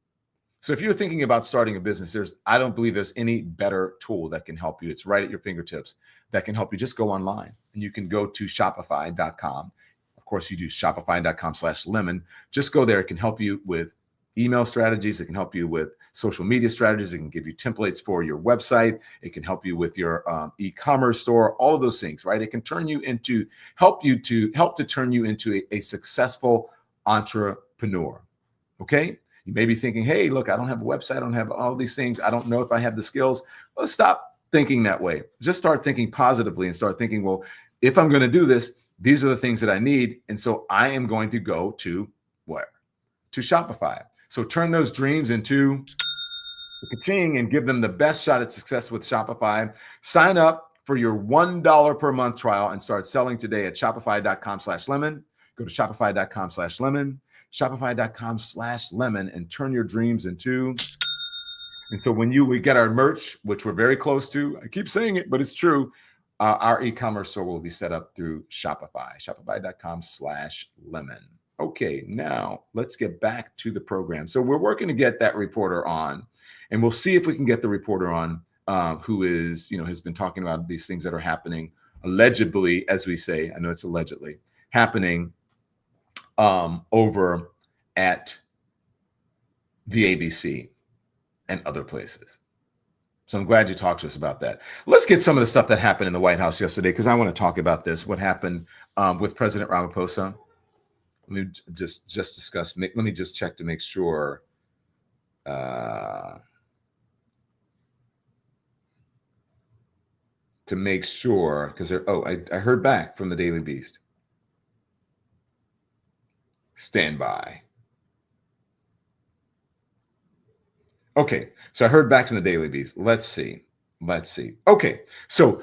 So if you're thinking about starting a business, I don't believe there's any better tool that can help you. It's right at your fingertips that can help you. Just go online and you can go to shopify.com. Of course, you do shopify.com/lemon. Just go there. It can help you with email strategies. It can help you with social media strategies. It can give you templates for your website. It can help you with your e-commerce store, all of those things, right? It can turn you into, help to turn you into a successful entrepreneur. Okay. You may be thinking, hey, look, I don't have a website. I don't have all these things. I don't know if I have the skills. Well, stop thinking that way. Just start thinking positively and start thinking, well, if I'm going to do this, these are the things that I need. And so I am going to go to where? To Shopify. So turn those dreams into the ka-ching and give them the best shot at success with Shopify. Sign up for your $1 per month trial and start selling today at shopify.com/lemon. Go to shopify.com/lemon, shopify.com/lemon, and turn your dreams into. And so when we get our merch, which we're very close to, I keep saying it, but it's true. Our e-commerce store will be set up through Shopify, shopify.com/lemon. Okay, now let's get back to the program. So we're working to get that reporter on, and we'll see if we can get the reporter on who is, has been talking about these things that are happening allegedly, as we say. I know it's allegedly happening over at the ABC and other places. So I'm glad you talked to us about that. Let's get some of the stuff that happened in the White House yesterday, because I want to talk about this, what happened with President Ramaphosa. Let me just discuss. Let me just check to make sure. Because I heard back from the Daily Beast. Stand by. Okay, so I heard back from the Daily Beast. Let's see. Okay, so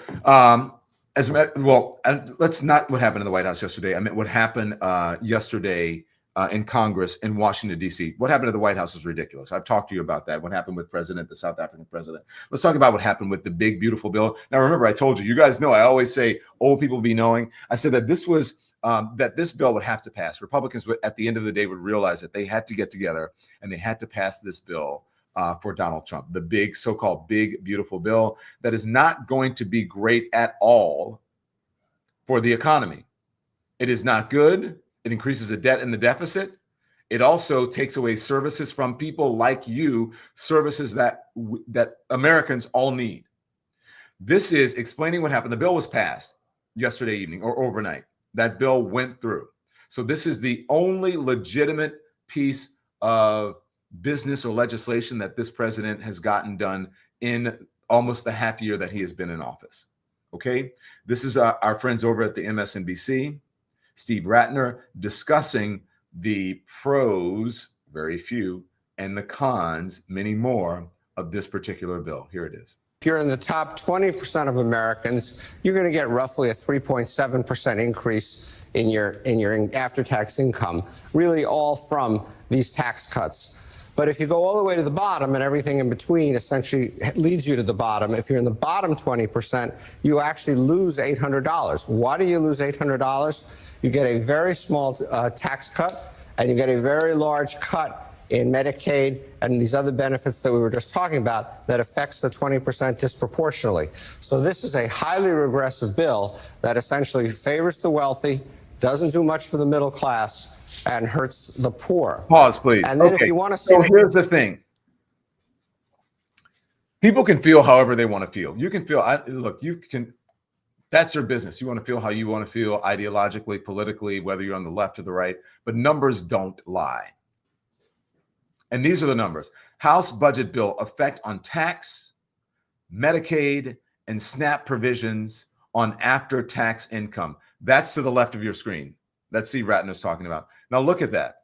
let's not what happened in the White House yesterday. I meant what happened yesterday in Congress in Washington, D.C. What happened at the White House was ridiculous. I've talked to you about that. What happened with the South African president. Let's talk about what happened with the big, beautiful bill. Now, remember, I told you guys know, I always say old people be knowing. I said that this was that this bill would have to pass. Republicans would, at the end of the day, would realize that they had to get together and they had to pass this bill for Donald Trump, the big, so-called big, beautiful bill that is not going to be great at all for the economy. It is not good. It increases the debt and the deficit. It also takes away services from people like you, services that Americans all need. This is explaining what happened. The bill was passed yesterday evening or overnight. That bill went through. So this is the only legitimate piece of business or legislation that this president has gotten done in almost the half year that he has been in office. Okay, this is our friends over at the MSNBC, Steve Ratner, discussing the pros, very few, and the cons, many more, of this particular bill. Here it is. If you're in the top 20% of Americans, you're going to get roughly a 3.7% increase in your after-tax income, really all from these tax cuts. But if you go all the way to the bottom and everything in between essentially leads you to the bottom, if you're in the bottom 20%, you actually lose $800. Why do you lose $800? You get a very small tax cut, and you get a very large cut in Medicaid and these other benefits that we were just talking about that affects the 20% disproportionately. So this is a highly regressive bill that essentially favors the wealthy, doesn't do much for the middle class, and hurts the poor. Pause, please. And then okay. if you want to see... So here's the thing. People can feel however they want to feel. You can feel, that's their business. You want to feel how you want to feel ideologically, politically, whether you're on the left or the right, but numbers don't lie. And these are the numbers. House budget bill effect on tax, Medicaid, and SNAP provisions on after-tax income. That's to the left of your screen. That's Steve Ratner's talking about. Now look at that.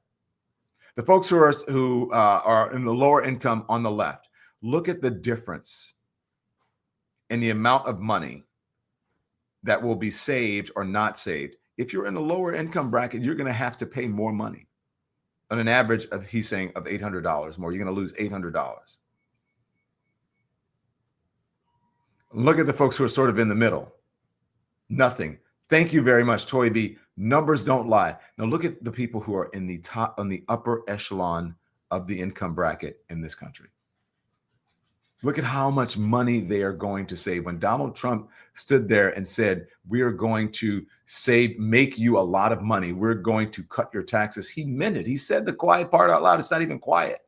The folks who are in the lower income on the left, look at the difference in the amount of money that will be saved or not saved. If you're in the lower income bracket, you're going to have to pay more money. on an average of, he's saying, of $800 more. You're going to lose $800. Look at the folks who are sort of in the middle. Nothing. Thank you very much, Toy B. Numbers don't lie. Now look at the people who are in the top, on the upper echelon of the income bracket in this country. Look at how much money they are going to save. When Donald Trump stood there and said, we are going to make you a lot of money. We're going to cut your taxes. He meant it. He said the quiet part out loud. It's not even quiet.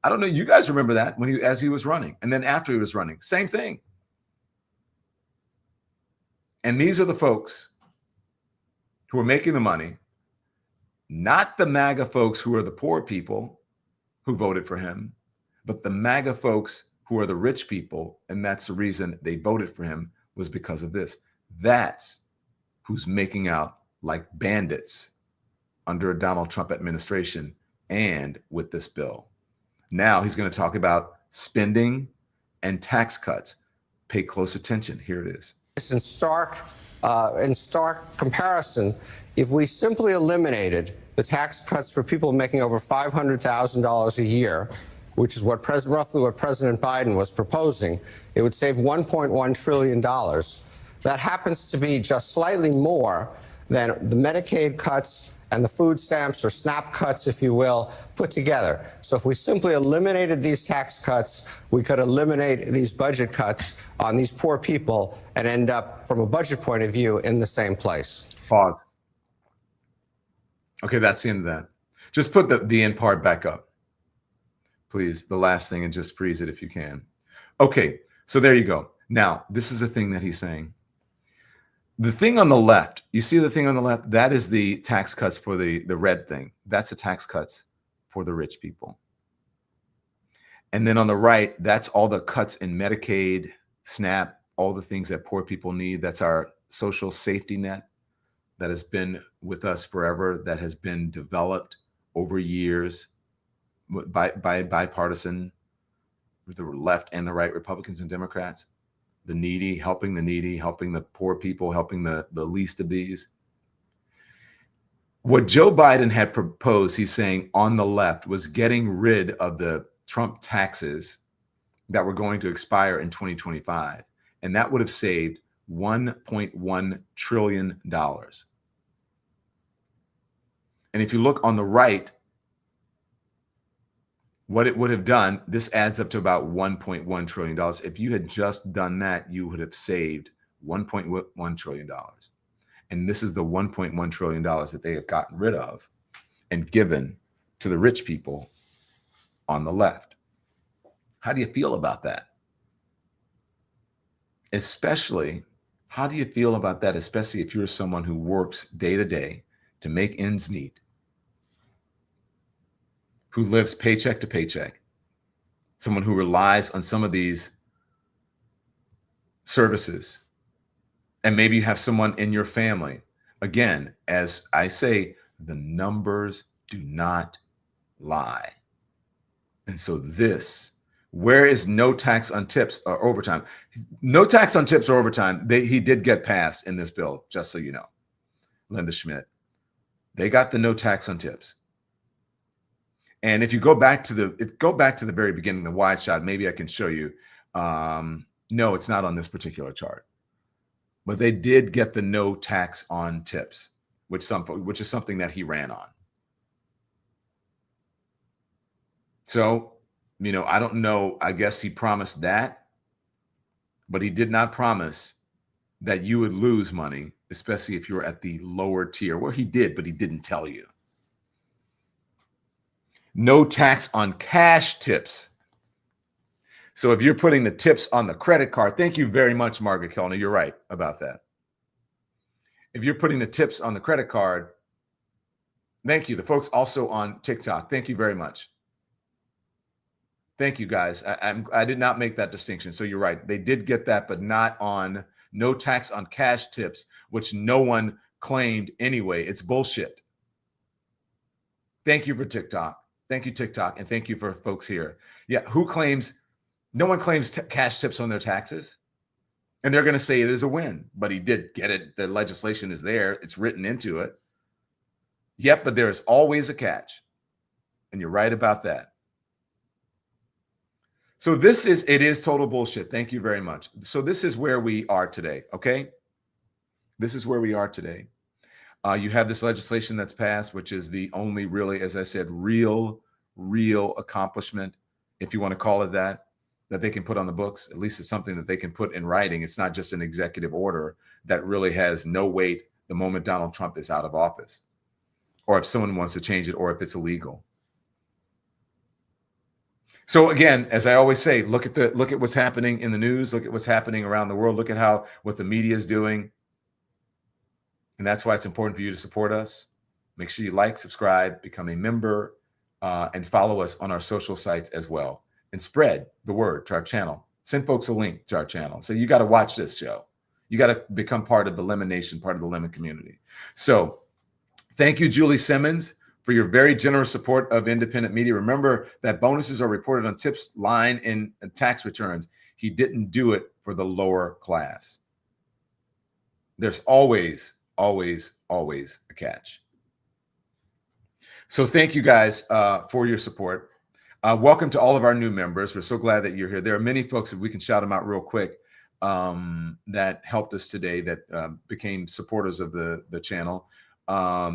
I don't know. You guys remember that as he was running, and then after he was running, same thing. And these are the folks who are making the money, not the MAGA folks who are the poor people who voted for him, but the MAGA folks who are the rich people. And that's the reason they voted for him, was because of this. That's who's making out like bandits under a Donald Trump administration and with this bill. Now he's going to talk about spending and tax cuts. Pay close attention. Here it is. In stark comparison, if we simply eliminated the tax cuts for people making over $500,000 a year, which is roughly what President Biden was proposing, it would save $1.1 trillion. That happens to be just slightly more than the Medicaid cuts and the food stamps, or SNAP cuts, if you will, put together. So if we simply eliminated these tax cuts, we could eliminate these budget cuts on these poor people and end up, from a budget point of view, in the same place. Pause. Okay, that's the end of that. Just put the end part back up, please. The last thing, and just freeze it if you can. Okay, so there you go. Now, this is the thing that he's saying. The thing on the left, you see the thing on the left? That is the tax cuts for the red thing. That's the tax cuts for the rich people. And then on the right, that's all the cuts in Medicaid, SNAP, all the things that poor people need. That's our social safety net that has been with us forever, that has been developed over years by bipartisan, with the left and the right, Republicans and Democrats. The needy, helping the poor people, helping the least of these. What Joe Biden had proposed, he's saying, on the left, was getting rid of the Trump taxes that were going to expire in 2025. And that would have saved $1.1 trillion. And if you look on the right, what it would have done, this adds up to about $1.1 trillion. If you had just done that, you would have saved $1.1 trillion. And this is the $1.1 trillion that they have gotten rid of and given to the rich people on the left. How do you feel about that? Especially, how do you feel about that, especially if you're someone who works day to day to make ends meet, who lives paycheck to paycheck, someone who relies on some of these services, and maybe you have someone in your family. Again, as I say, the numbers do not lie. And so where is no tax on tips or overtime? No tax on tips or overtime. He did get passed in this bill, just so you know. Linda Schmidt. They got the no tax on tips. And if you go back to the very beginning, the wide shot, maybe I can show you. No, it's not on this particular chart. But they did get the no tax on tips, which is something that he ran on. So, I don't know. I guess he promised that, but he did not promise that you would lose money, especially if you're at the lower tier. Well, he did, but he didn't tell you. No tax on cash tips. So if you're putting the tips on the credit card, thank you very much, Margaret Kellner. You're right about that. If you're putting the tips on the credit card, thank you. The folks also on TikTok, thank you very much. Thank you, guys. I did not make that distinction. So you're right. They did get that, but not on no tax on cash tips, which no one claimed anyway. It's bullshit. Thank you for TikTok. Thank you, TikTok. And thank you for folks here. Yeah. No one claims cash tips on their taxes. And they're going to say it is a win, but he did get it. The legislation is there. It's written into it. Yep. But there is always a catch. And you're right about that. So it is total bullshit. Thank you very much. So this is where we are today, okay? This is where we are today. You have this legislation that's passed, which is the only really, as I said, real accomplishment, if you want to call it that they can put on the books. At least it's something that they can put in writing. It's not just an executive order that really has no weight the moment Donald Trump is out of office, or if someone wants to change it, or if it's illegal. So again, as I always say, look at what's happening in the news, look at what's happening around the world, look at what the media is doing. And that's why it's important for you to support us. Make sure you like, subscribe, become a member, and follow us on our social sites as well. And spread the word to our channel. Send folks a link to our channel. So you got to watch this show. You got to become part of the Lemon Nation, part of the Lemon community. So thank you, Julie Simmons, for your very generous support of independent media. Remember that bonuses are reported on Tip's line in tax returns. He didn't do it for the lower class. There's always a catch. So thank you guys for your support. Welcome to all of our new members. We're so glad that you're here. There are many folks, if we can shout them out real quick, that helped us today, that became supporters of the channel.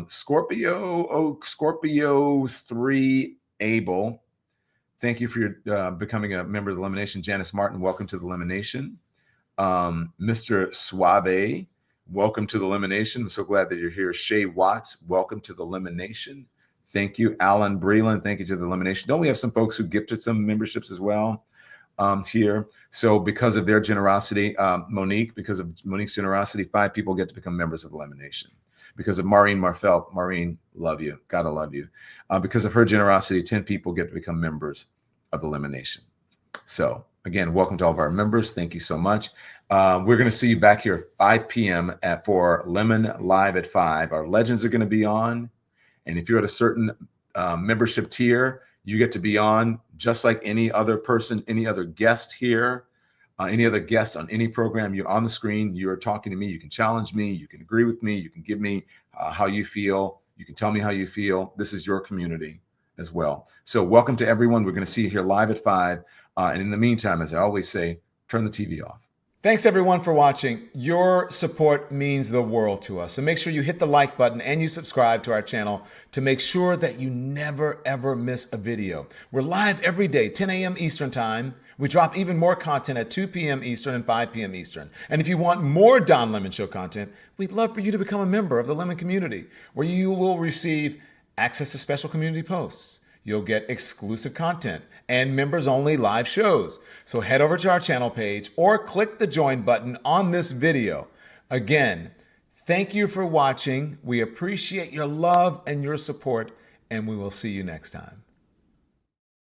Scorpio 3 Abel, thank you for your becoming a member of the Lemon Nation. Janice Martin, welcome to the Lemon Nation. Mr. Suave, welcome to the Lemon Nation. I'm so glad that you're here. Shay Watts, welcome to the Lemon Nation. Thank you. Alan Breland, thank you to the Lemon Nation. Don't we have some folks who gifted some memberships as well here? So because of their generosity, because of Monique's generosity, 5 people get to become members of the Lemon Nation. Because of Maureen Marfell, Maureen, love you. Gotta love you. Because of her generosity, 10 people get to become members of the Lemon Nation. So again, welcome to all of our members. Thank you so much. We're going to see you back here at 5 p.m. for Lemon Live at 5. Our legends are going to be on. And if you're at a certain membership tier, you get to be on just like any other person, any other guest here. Any other guest on any program, you're on the screen, you're talking to me, you can challenge me, you can agree with me, you can give me how you feel, you can tell me how you feel. This is your community as well. So welcome to everyone. We're going to see you here live at 5. And in the meantime, as I always say, turn the TV off. Thanks everyone for watching. Your support means the world to us. So make sure you hit the like button and you subscribe to our channel to make sure that you never ever miss a video. We're live every day, 10 a.m. Eastern time. We drop even more content at 2 p.m. Eastern and 5 p.m. Eastern. And if you want more Don Lemon Show content, we'd love for you to become a member of the Lemon community, where you will receive access to special community posts. You'll get exclusive content and members-only live shows. So head over to our channel page or click the join button on this video. Again, thank you for watching. We appreciate your love and your support, and we will see you next time.